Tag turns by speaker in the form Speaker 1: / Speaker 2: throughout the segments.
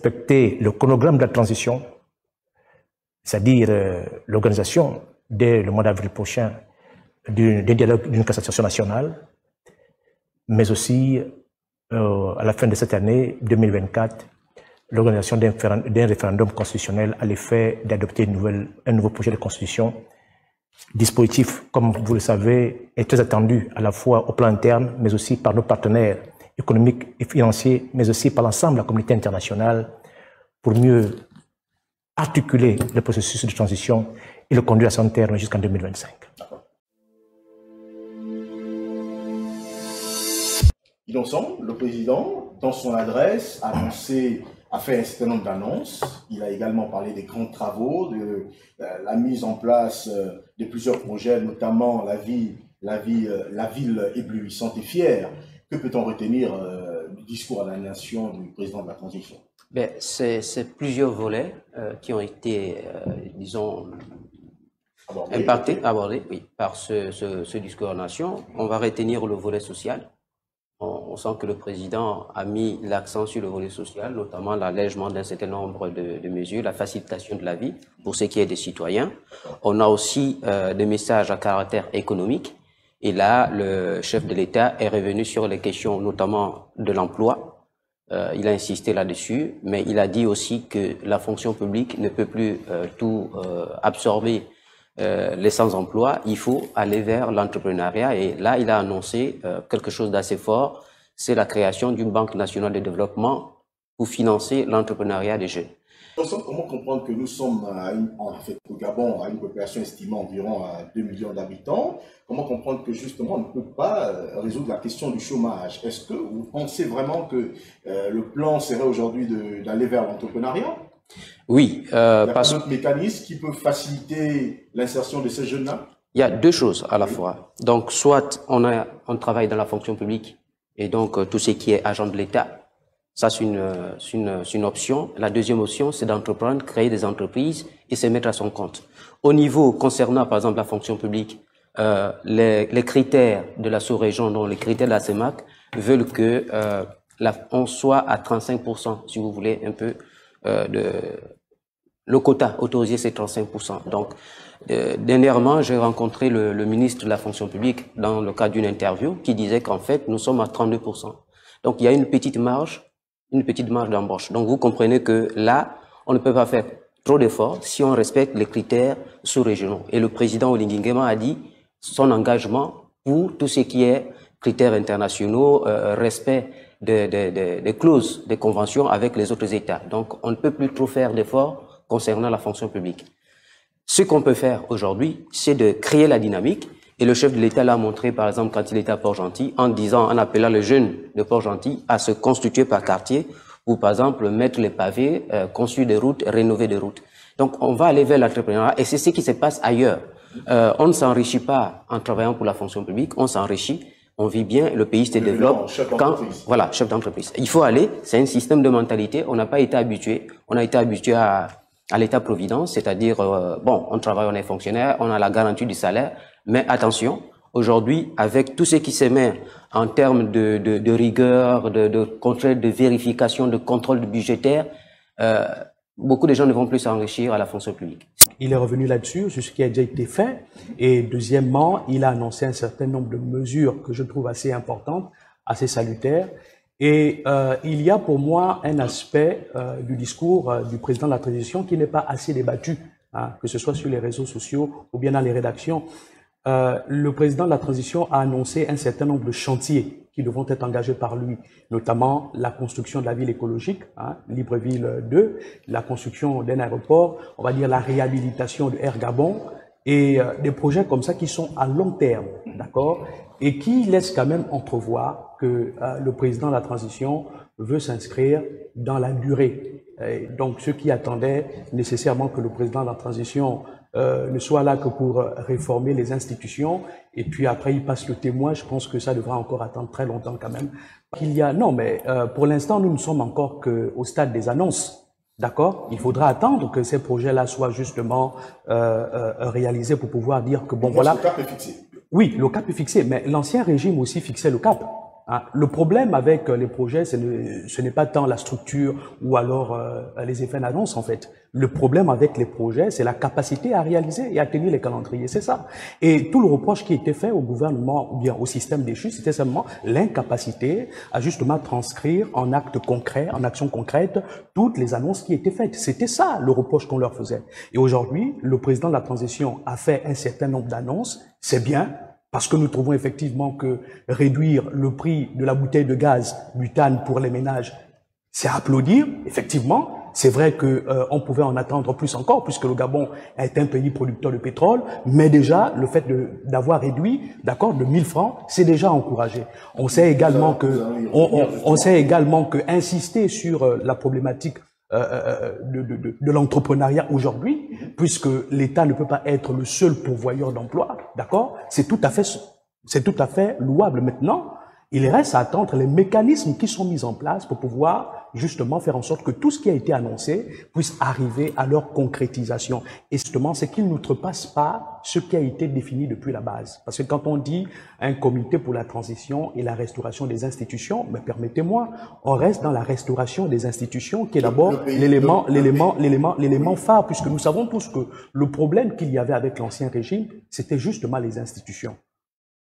Speaker 1: respecter le chronogramme de la transition, c'est-à-dire l'organisation dès le mois d'avril prochain d'un dialogue d'une concertation nationale, mais aussi à la fin de cette année 2024, l'organisation d'un référendum constitutionnel à l'effet d'adopter un nouveau projet de constitution. Dispositif, comme vous le savez, est très attendu à la fois au plan interne, mais aussi par nos partenaires économiques et financiers, mais aussi par l'ensemble de la communauté internationale, pour mieux articuler le processus de transition et le conduire à son terme jusqu'en 2025.
Speaker 2: Ensemble, le président, dans son adresse, a fait un certain nombre d'annonces. Il a également parlé des grands travaux, de la mise en place de plusieurs projets, notamment la ville éblouissante et fière. Que peut-on retenir du discours à la nation du président de la transition?
Speaker 3: C'est plusieurs volets qui ont été, disons, abordés oui, par ce discours à la nation. On va retenir le volet social. On sent que le président a mis l'accent sur le volet social, notamment l'allègement d'un certain nombre de mesures, la facilitation de la vie pour ce qui est des citoyens. On a aussi des messages à caractère économique. Et là, le chef de l'État est revenu sur les questions notamment de l'emploi. Il a insisté là-dessus, mais il a dit aussi que la fonction publique ne peut plus tout absorber les sans-emploi, il faut aller vers l'entrepreneuriat. Et là, il a annoncé quelque chose d'assez fort, c'est la création d'une banque nationale de développement pour financer l'entrepreneuriat des jeunes.
Speaker 2: Comment comprendre que nous sommes au Gabon, à une population estimée environ à 2 millions d'habitants? Comment comprendre que justement on ne peut pas résoudre la question du chômage? Est-ce que vous pensez vraiment que le plan serait aujourd'hui d'aller vers l'entrepreneuriat?
Speaker 3: Oui.
Speaker 2: Il y a d'autres mécanismes qui peuvent faciliter l'insertion de ces jeunes-là?
Speaker 3: Il y a deux choses à la fois. Donc, soit on travaille dans la fonction publique, et donc tout ce qui est agent de l'État, ça c'est une option. La deuxième option, c'est d'entreprendre, créer des entreprises et se mettre à son compte. Au niveau concernant, par exemple, la fonction publique, les critères de la sous-région, donc les critères de la CEMAC, veulent que on soit à 35%, si vous voulez, un peu, le quota autorisé, c'est 35%. Donc, dernièrement, j'ai rencontré le ministre de la fonction publique dans le cadre d'une interview qui disait qu'en fait, nous sommes à 32%. Donc, il y a une petite marge d'embauche. Donc, vous comprenez que là, on ne peut pas faire trop d'efforts si on respecte les critères sous-régionaux. Et le président Olingi Nguema a dit son engagement pour tout ce qui est critères internationaux, respect des clauses, des conventions avec les autres États. Donc, on ne peut plus trop faire d'efforts concernant la fonction publique. Ce qu'on peut faire aujourd'hui, c'est de créer la dynamique. Et le chef de l'État l'a montré, par exemple, quand il était à Port-Gentil, en appelant les jeunes de Port-Gentil à se constituer par quartier pour, par exemple, mettre les pavés, construire des routes, rénover des routes. Donc, on va aller vers l'entrepreneuriat et c'est ce qui se passe ailleurs. On ne s'enrichit pas en travaillant pour la fonction publique, on s'enrichit, on vit bien, le pays se développe. Voilà, chef d'entreprise. Il faut aller, c'est un système de mentalité, on n'a pas été habitué, on a été habitué à l'État-providence, c'est-à-dire, bon, on travaille, on est fonctionnaire, on a la garantie du salaire, mais attention, aujourd'hui, avec tout ce qui se met en termes de rigueur, de contrôle, de vérification, de contrôle budgétaire, beaucoup de gens ne vont plus s'enrichir à la fonction publique.
Speaker 4: Il est revenu là-dessus, sur ce qui a déjà été fait. Et deuxièmement, il a annoncé un certain nombre de mesures que je trouve assez importantes, assez salutaires. Et il y a pour moi un aspect du discours du président de la transition qui n'est pas assez débattu, hein, que ce soit sur les réseaux sociaux ou bien dans les rédactions. Le président de la transition a annoncé un certain nombre de chantiers qui devront être engagés par lui, notamment la construction de la ville écologique, hein, Libreville 2, la construction d'un aéroport, on va dire la réhabilitation de Air Gabon, et des projets comme ça qui sont à long terme, d'accord, et qui laissent quand même entrevoir que le président de la transition veut s'inscrire dans la durée. Et donc ceux qui attendaient nécessairement que le président de la transition ne soit là que pour réformer les institutions et puis après il passe le témoin, je pense que ça devra encore attendre très longtemps quand même. Non, mais pour l'instant nous ne sommes encore qu'au stade des annonces, d'accord. Il faudra attendre que ces projets-là soient justement réalisés pour pouvoir dire que bon voilà.
Speaker 2: Le cap est fixé.
Speaker 4: Oui, le cap est fixé, mais l'ancien régime aussi fixait le cap. Hein. Le problème avec les projets, ce n'est pas tant la structure ou alors les effets d'annonce en fait. Le problème avec les projets, c'est la capacité à réaliser et à tenir les calendriers, c'est ça. Et tout le reproche qui était fait au gouvernement ou bien au système déchu, c'était seulement l'incapacité à justement transcrire en actes concrets, en actions concrètes, toutes les annonces qui étaient faites. C'était ça le reproche qu'on leur faisait. Et aujourd'hui, le président de la transition a fait un certain nombre d'annonces, c'est bien, parce que nous trouvons effectivement que réduire le prix de la bouteille de gaz butane pour les ménages, c'est à applaudir, effectivement. C'est vrai que on pouvait en attendre plus encore, puisque le Gabon est un pays producteur de pétrole, mais déjà, le fait d'avoir réduit, d'accord, de 1000 francs, c'est déjà encouragé. On sait également on sait également que insister sur la problématique de l'entrepreneuriat aujourd'hui, puisque l'État ne peut pas être le seul pourvoyeur d'emploi, d'accord? C'est tout à fait louable. Maintenant, il reste à attendre les mécanismes qui sont mis en place pour pouvoir justement faire en sorte que tout ce qui a été annoncé puisse arriver à leur concrétisation. Et justement, c'est qu'ils n'outrepassent pas ce qui a été défini depuis la base. Parce que quand on dit un comité pour la transition et la restauration des institutions, mais permettez-moi, on reste dans la restauration des institutions qui est d'abord l'élément phare, puisque nous savons tous que le problème qu'il y avait avec l'ancien régime, c'était justement les institutions.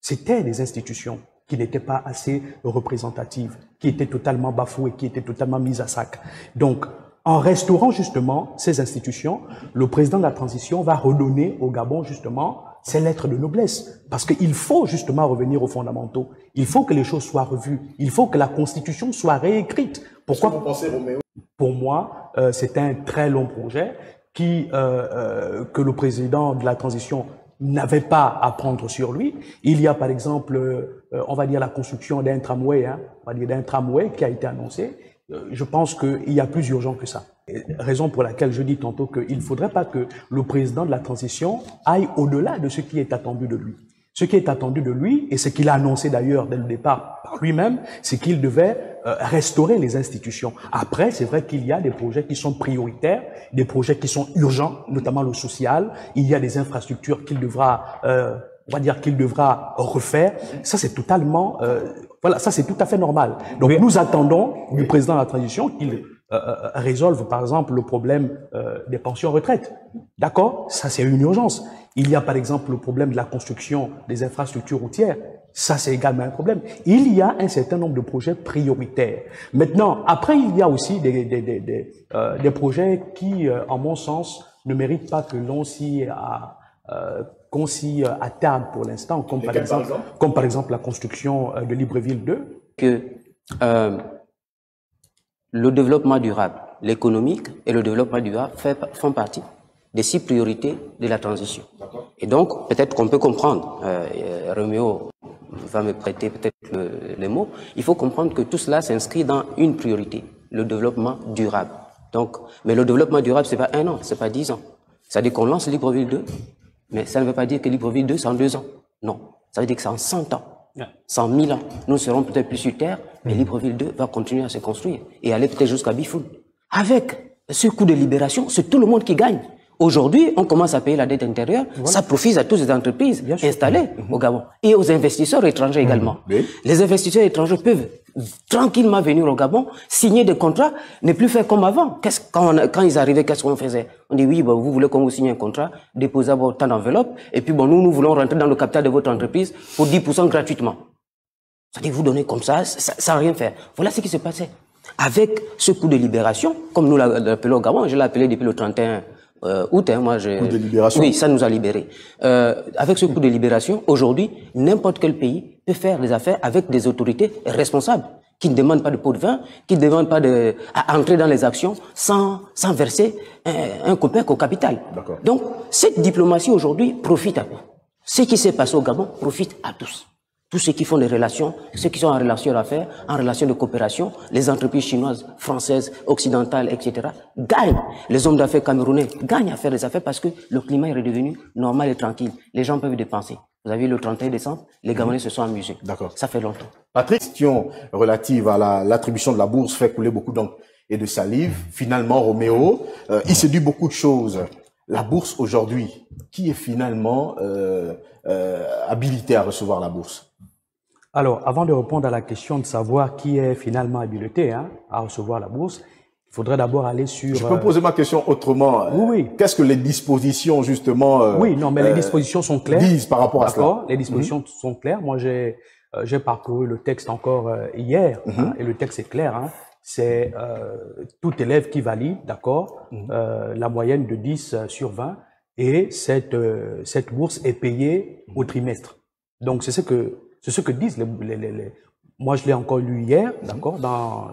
Speaker 4: C'était les institutions qui n'étaient pas assez représentatives, qui étaient totalement bafouées, qui étaient totalement mises à sac. Donc, en restaurant justement ces institutions, le président de la transition va redonner au Gabon justement ses lettres de noblesse. Parce qu'il faut justement revenir aux fondamentaux. Il faut que les choses soient revues. Il faut que la Constitution soit réécrite. Pourquoi?
Speaker 2: Qu'est-ce que vous pensez, Roméo?
Speaker 4: Pour moi, c'est un très long projet que le président de la transition n'avait pas à prendre sur lui. Il y a par exemple, on va dire la construction d'un tramway, d'un tramway qui a été annoncé. Je pense qu'il y a plus urgent que ça. Raison pour laquelle je dis tantôt qu'il ne faudrait pas que le président de la transition aille au-delà de ce qui est attendu de lui. Ce qui est attendu de lui, et ce qu'il a annoncé d'ailleurs dès le départ par lui-même, c'est qu'il devait restaurer les institutions. Après, c'est vrai qu'il y a des projets qui sont prioritaires, des projets qui sont urgents, notamment le social. Il y a des infrastructures qu'il devra, on va dire qu'il devra refaire. Ça, c'est totalement, voilà, ça c'est tout à fait normal. Donc, nous attendons du président de la transition qu'il résolve, par exemple, le problème des pensions retraite. D'accord? Ça, c'est une urgence. Il y a, par exemple, le problème de la construction des infrastructures routières. Ça, c'est également un problème. Il y a un certain nombre de projets prioritaires. Maintenant, après, il y a aussi des projets qui, en mon sens, ne méritent pas que l'on qu'on s'y attarde pour l'instant, comme par exemple la construction de Libreville 2.
Speaker 3: Que le développement durable, l'économique et le développement durable font partie des 6 priorités de la transition. Et donc, peut-être qu'on peut comprendre, Roméo va me prêter peut-être les mots, il faut comprendre que tout cela s'inscrit dans une priorité, le développement durable. Donc, mais le développement durable, c'est pas 1 an, c'est pas 10 ans. Ça veut dire qu'on lance Libreville 2, mais ça ne veut pas dire que Libreville 2, c'est en 2 ans. Non, ça veut dire que c'est en 100 ans. 100 000 ans. Nous serons peut-être plus sur Terre, mais Libreville 2 va continuer à se construire et aller peut-être jusqu'à Bifoul. Avec ce coup de libération, c'est tout le monde qui gagne. Aujourd'hui, on commence à payer la dette intérieure. Voilà. Ça profite à toutes les entreprises installées au Gabon et aux investisseurs étrangers également. Les investisseurs étrangers peuvent tranquillement venir au Gabon, signer des contrats, ne plus faire comme avant. Quand ils arrivaient, qu'est-ce qu'on faisait? On dit oui, vous voulez qu'on vous signe un contrat, déposez votre d'enveloppe, et puis bon, nous voulons rentrer dans le capital de votre entreprise pour 10% gratuitement. C'est-à-dire vous donnez comme ça, sans rien faire. Voilà ce qui se passait. Avec ce coup de libération, comme nous l'appelons au Gabon, je l'ai appelé depuis le 31 août, moi
Speaker 2: coup de libération.
Speaker 3: Oui, ça nous a libérés. Avec ce coup de libération, aujourd'hui, n'importe quel pays peut faire des affaires avec des autorités responsables, qui ne demandent pas de pot de vin, qui ne demandent pas à entrer dans les actions sans verser un copec au capital. Donc, cette diplomatie aujourd'hui profite à vous. Ce qui s'est passé au Gabon profite à tous. Tous ceux qui font des relations, ceux qui sont en relation d'affaires, en relation de coopération, les entreprises chinoises, françaises, occidentales, etc., gagnent. Les hommes d'affaires camerounais gagnent à faire des affaires parce que le climat est redevenu normal et tranquille. Les gens peuvent dépenser. Vous avez vu, le 31 décembre, les Gabonais se sont amusés.
Speaker 2: D'accord.
Speaker 3: Ça fait longtemps.
Speaker 2: La question relative à l'attribution de la bourse fait couler beaucoup d'encre et de salive. Finalement, Roméo, il se dit beaucoup de choses. La bourse aujourd'hui, qui est finalement habilité à recevoir la bourse?
Speaker 4: Alors, avant de répondre à la question de savoir qui est finalement habilité à recevoir la bourse, il faudrait d'abord aller sur...
Speaker 2: Je peux poser ma question autrement.
Speaker 4: Oui.
Speaker 2: Qu'est-ce que les dispositions, justement...
Speaker 4: oui, non, mais les dispositions sont claires.
Speaker 2: Disent par rapport à cela.
Speaker 4: D'accord, les dispositions sont claires. Moi, j'ai parcouru le texte encore hier, et le texte est clair. C'est tout élève qui valide, d'accord, la moyenne de 10 sur 20, et cette bourse est payée au trimestre. Donc, c'est ce que disent moi, je l'ai encore lu hier, d'accord, dans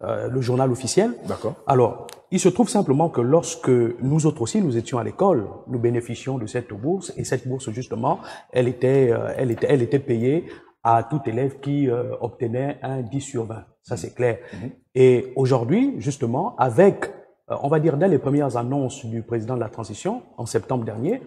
Speaker 4: le journal officiel.
Speaker 2: D'accord.
Speaker 4: Alors, il se trouve simplement que lorsque nous autres aussi, nous étions à l'école, nous bénéficions de cette bourse, et cette bourse, justement, elle était payée à tout élève qui obtenait un 10 sur 20. Ça, c'est clair. Et aujourd'hui, justement, avec, on va dire, dès les premières annonces du président de la transition, en septembre dernier,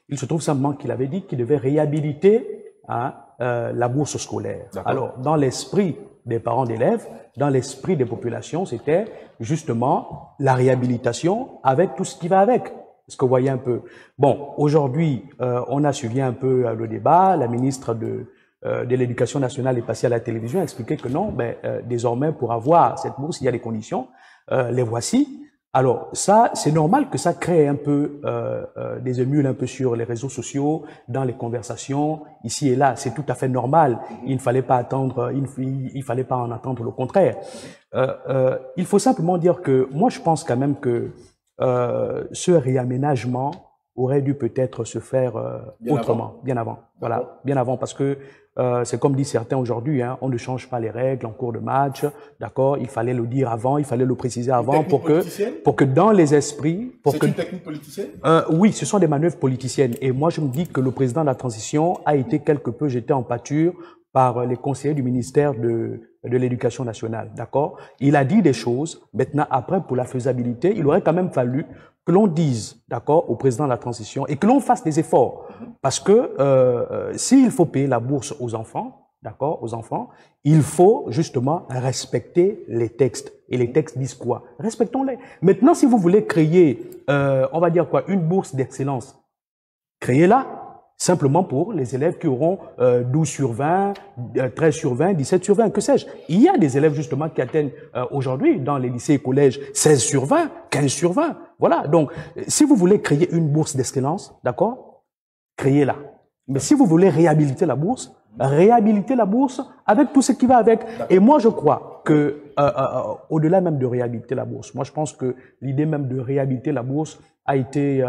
Speaker 4: il se trouve simplement qu'il avait dit qu'il devait réhabiliter la bourse scolaire. Alors, dans l'esprit des parents d'élèves, dans l'esprit des populations, c'était justement la réhabilitation avec tout ce qui va avec. Est-ce que vous voyez un peu? Bon, aujourd'hui, on a suivi un peu le débat. La ministre de l'Éducation nationale est passée à la télévision a expliqué que non, désormais, pour avoir cette bourse, il y a des conditions. Les voici. Alors ça, c'est normal que ça crée un peu des émules un peu sur les réseaux sociaux, dans les conversations, ici et là. C'est tout à fait normal. Il ne fallait pas attendre, il fallait pas en attendre le contraire. Il faut simplement dire que moi, je pense quand même que ce réaménagement aurait dû peut-être se faire autrement, bien avant. Voilà, bien avant, parce que c'est comme disent certains aujourd'hui, on ne change pas les règles en cours de match, d'accord? Il fallait le dire avant, il fallait le préciser avant pour que dans les esprits...
Speaker 2: C'est une technique politicienne?
Speaker 4: Oui, ce sont des manœuvres politiciennes. Et moi, je me dis que le président de la transition a été quelque peu jeté en pâture par les conseillers du ministère de l'Éducation nationale, d'accord? Il a dit des choses. Maintenant, après, pour la faisabilité, il aurait quand même fallu que l'on dise, d'accord, au président de la transition et que l'on fasse des efforts. Parce que s'il faut payer la bourse aux enfants, d'accord, aux enfants, il faut justement respecter les textes. Et les textes disent quoi? Respectons-les. Maintenant, si vous voulez créer, on va dire quoi, une bourse d'excellence, créez-la. Simplement pour les élèves qui auront 12 sur 20, 13 sur 20, 17 sur 20, que sais-je. Il y a des élèves justement qui atteignent aujourd'hui dans les lycées et collèges 16 sur 20, 15 sur 20. Voilà, donc si vous voulez créer une bourse d'excellence, d'accord, créez-la. Mais si vous voulez réhabiliter la bourse avec tout ce qui va avec. Et moi je crois que au-delà même de réhabiliter la bourse, moi je pense que l'idée même de réhabiliter la bourse a été...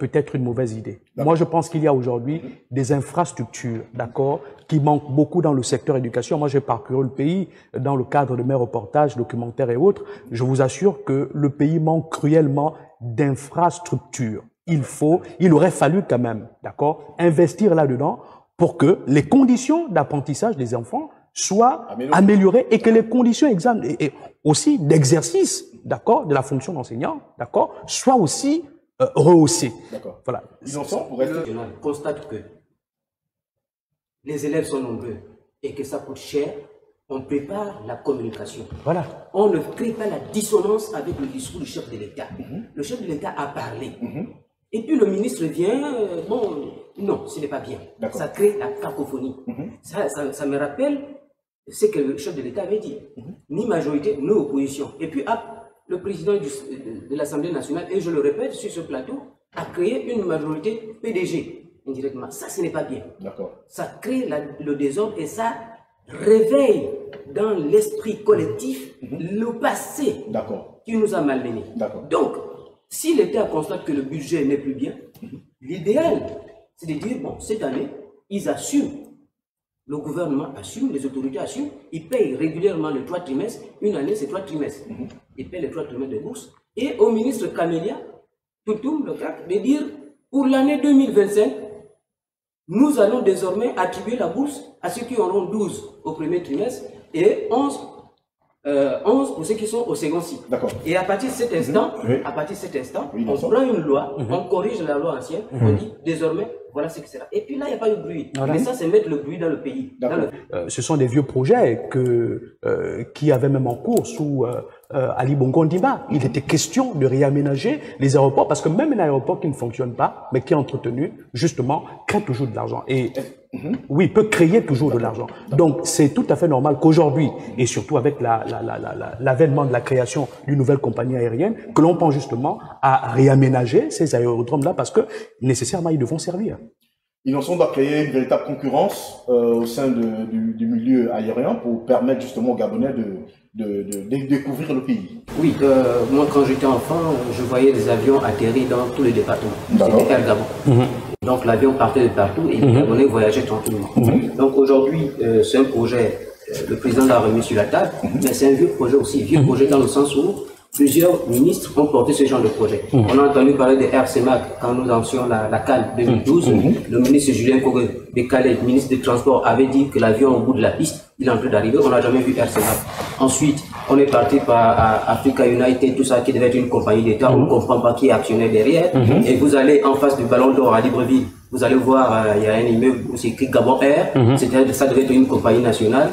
Speaker 4: peut-être une mauvaise idée. Moi, je pense qu'il y a aujourd'hui des infrastructures, d'accord, qui manquent beaucoup dans le secteur éducation. Moi, j'ai parcouru le pays dans le cadre de mes reportages, documentaires et autres. Je vous assure que le pays manque cruellement d'infrastructures. Il aurait fallu quand même, d'accord, investir là-dedans pour que les conditions d'apprentissage des enfants soient améliorées et que les conditions et aussi d'exercice, d'accord, de la fonction d'enseignant, d'accord, soient aussi rehaussé.
Speaker 2: D'accord.
Speaker 4: Voilà.
Speaker 2: Ils en sont pour rester.
Speaker 3: Je constate que les élèves sont nombreux et que ça coûte cher. On prépare la communication.
Speaker 4: Voilà.
Speaker 3: On ne crée pas la dissonance avec le discours du chef de l'État. Le chef de l'État a parlé. Et puis le ministre vient, non, ce n'est pas bien. Ça crée la cacophonie. Ça me rappelle ce que le chef de l'État avait dit. Ni majorité, ni opposition. Et puis, le président de l'Assemblée nationale, et je le répète sur ce plateau, a créé une majorité PDG indirectement. Ça, ce n'est pas bien. Ça crée le désordre et ça réveille dans l'esprit collectif le passé qui nous a malmenés. Donc, si l'État constate que le budget n'est plus bien, l'idéal, c'est de dire, bon, cette année, ils assument. Le gouvernement assume, les autorités assument, ils payent régulièrement les 3 trimestres. Une année, c'est 3 trimestres. Ils payent les 3 trimestres de bourse. Et au ministre Camélia, Toutoum, le CAC, de dire, pour l'année 2025, nous allons désormais attribuer la bourse à ceux qui auront 12 au premier trimestre et 11 pour ceux qui sont au second cycle. Et à partir de cet instant, on prend une loi, on corrige la loi ancienne, on dit désormais, voilà ce qui sera. Et puis là, il n'y a pas de bruit. Mais ça, c'est mettre le bruit dans le pays.
Speaker 4: Ce sont des vieux projets qui avaient même en cours sous Ali Bongo Ondimba. Il était question de réaménager les aéroports parce que même un aéroport qui ne fonctionne pas, mais qui est entretenu, justement, crée toujours de l'argent. Et Oui, peut créer toujours de l'argent. Donc, c'est tout à fait normal qu'aujourd'hui, et surtout avec l'avènement de la création d'une nouvelle compagnie aérienne, que l'on pense justement à réaménager ces aérodromes-là parce que nécessairement, ils devront servir.
Speaker 2: Innov'Son doit créer une véritable concurrence au sein du milieu aérien pour permettre justement aux Gabonais de découvrir le pays.
Speaker 3: Oui, moi quand j'étais enfant, je voyais des avions atterrir dans tous les départements. C'était Air Gabon. Donc l'avion partait de partout et les Gabonais voyageaient tranquillement. Donc aujourd'hui, c'est un projet, le président l'a remis sur la table, mais c'est un vieux projet aussi, vieux projet dans le sens où plusieurs ministres ont porté ce genre de projet. On a entendu parler de RCMAC quand nous lancions la CAL 2012. Le ministre Julien Kogé Bécalé, ministre des Transports, avait dit que l'avion au bout de la piste, il est en train d'arriver. On n'a jamais vu RCMAC. Ensuite, on est parti par Africa United, tout ça qui devait être une compagnie d'État. On ne comprend pas qui est actionnaire derrière. Et vous allez en face du Ballon d'Or à Libreville. Vous allez voir, il y a un immeuble où c'est écrit Gabon Air. Ça devait être une compagnie nationale.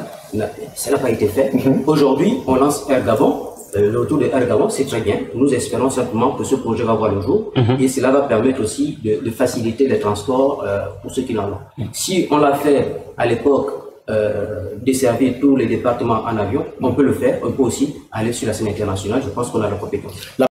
Speaker 3: Ça n'a pas été fait. Aujourd'hui, on lance Air Gabon. Le retour de Air Gabon, c'est très bien. Nous espérons simplement que ce projet va voir le jour et cela va permettre aussi de faciliter les transports pour ceux qui en ont. Si on l'a fait à l'époque, desservir tous les départements en avion, on peut le faire. On peut aussi aller sur la scène internationale. Je pense qu'on a la compétence.